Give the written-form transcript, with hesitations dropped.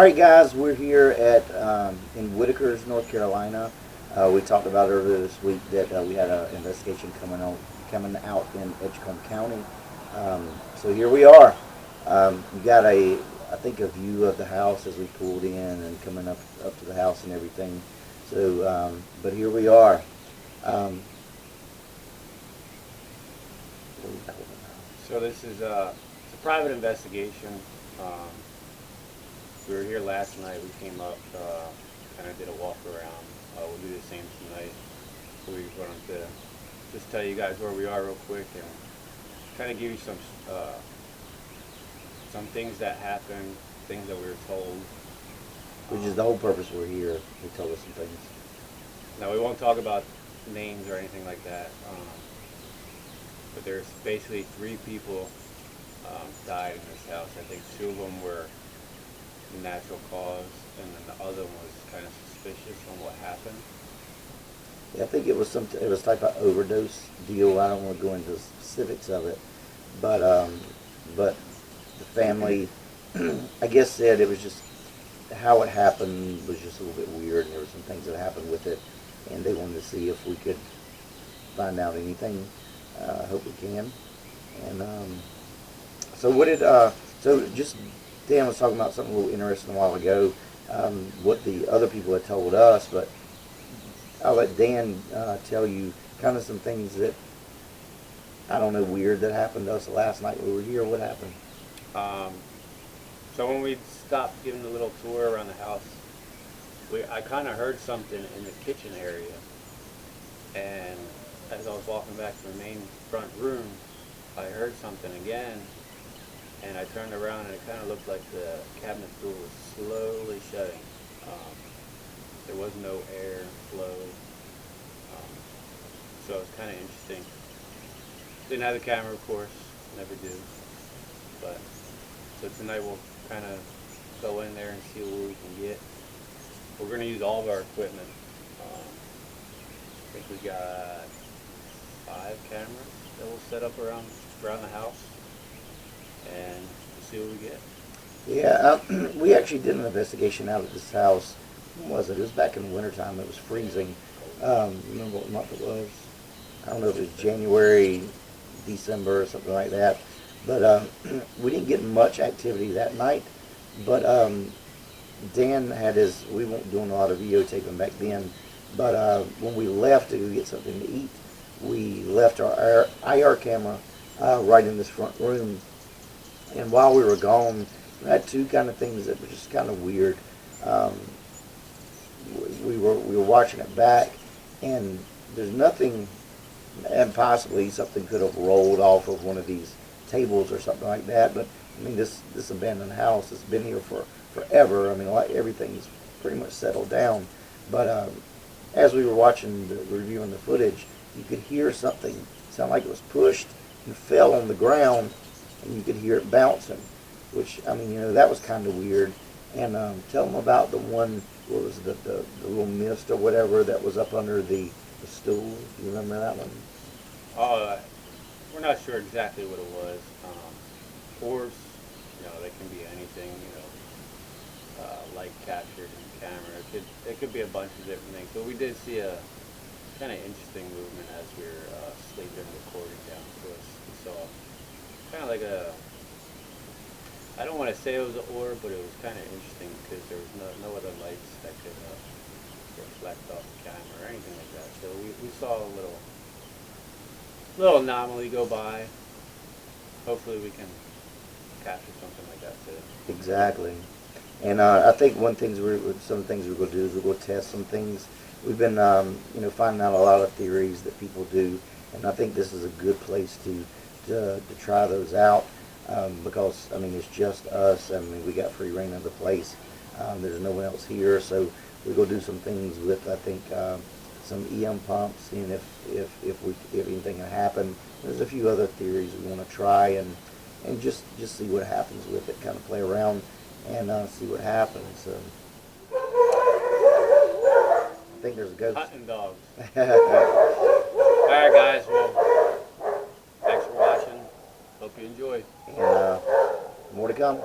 right, guys, we're here at in Whitakers, North Carolina. We talked about earlier this week that we had an investigation coming out in Edgecombe County. So here we are. We got I think, a view of the house as we pulled in and coming up to the house and everything. So, but here we are. So this is it's a private investigation. We were here last night. We came up, kind of did a walk around. We'll do the same tonight. So we wanted to just tell you guys where we are real quick and kind of give you some things that happened, things that we were told. Which is the whole purpose we're here. They told us some things. Now we won't talk about names or anything like that. But there's basically 3 people died in this house. I think 2 of them were natural cause, and then the other one was kind of suspicious on what happened. Yeah, I think it was something. It was type of overdose deal. I don't want to go into the specifics of it, but the family, I guess, said it was just how it happened was just a little bit weird, and there were some things that happened with it, and they wanted to see if we could find out anything. I hope we can. And so what did so just Dan was talking about something a little interesting a while ago. What the other people had told us, but I'll let Dan tell you kind of some things that I don't know, weird that happened to us last night when we were here. What happened? So when we stopped giving a little tour around the house, I kind of heard something in the kitchen area, and as I was walking back to the main front room, I heard something again, and I turned around and it kind of looked like the cabinet door was slowly shutting. There was no air flow, so it was kind of interesting. Didn't have the camera, of course, never do. But so tonight we'll kind of go in there and see what we can get. We're going to use all of our equipment. I think we got 5 cameras that we'll set up around the house and see what we get. Yeah, we actually did an investigation out at this house. When was it? It was back in the wintertime. It was freezing. Remember what month it was? I don't know if it was January, December, or something like that. But we didn't get much activity that night. But Dan had we weren't doing a lot of videotaping back then. But when we left to go get something to eat, we left our IR camera right in this front room. And while we were gone, we had 2 kind of things that were just kind of weird. We were watching it back, and there's nothing, and possibly something could have rolled off of one of these tables or something like that. But I mean, this abandoned house has been here for forever. I mean, everything's pretty much settled down. But as we were watching reviewing the footage, you could hear something sound like it was pushed and fell on the ground, and you could hear it bouncing. Which, I mean, that was kind of weird. And tell them about the one, what was the little mist or whatever that was up under the stool. Do you remember that one? We're not sure exactly what it was. Orbs, they can be anything. Light captured in the camera. It could be a bunch of different things. But we did see a kind of interesting movement as we were sleeping, recording down to us. We saw kind of like I don't want to say it was an orb, but it was kind of interesting because there was no other lights that could reflect off the camera or anything like that. So we saw a little anomaly go by. Hopefully we can capture something like that today. Exactly. And I think some of the things we're going to do is we're going to test some things. We've been, finding out a lot of theories that people do, and I think this is a good place to try those out. Because, I mean, it's just us. I mean, we got free reign of the place. There's no one else here, so we're going to do some things with, I think, some EM pumps, seeing if anything can happen. There's a few other theories we want to try and just see what happens with it, kind of play around and see what happens. So, I think there's a ghost. Hunting dogs. All right, guys. Well, thanks for watching. Hope you enjoyed. And more to come.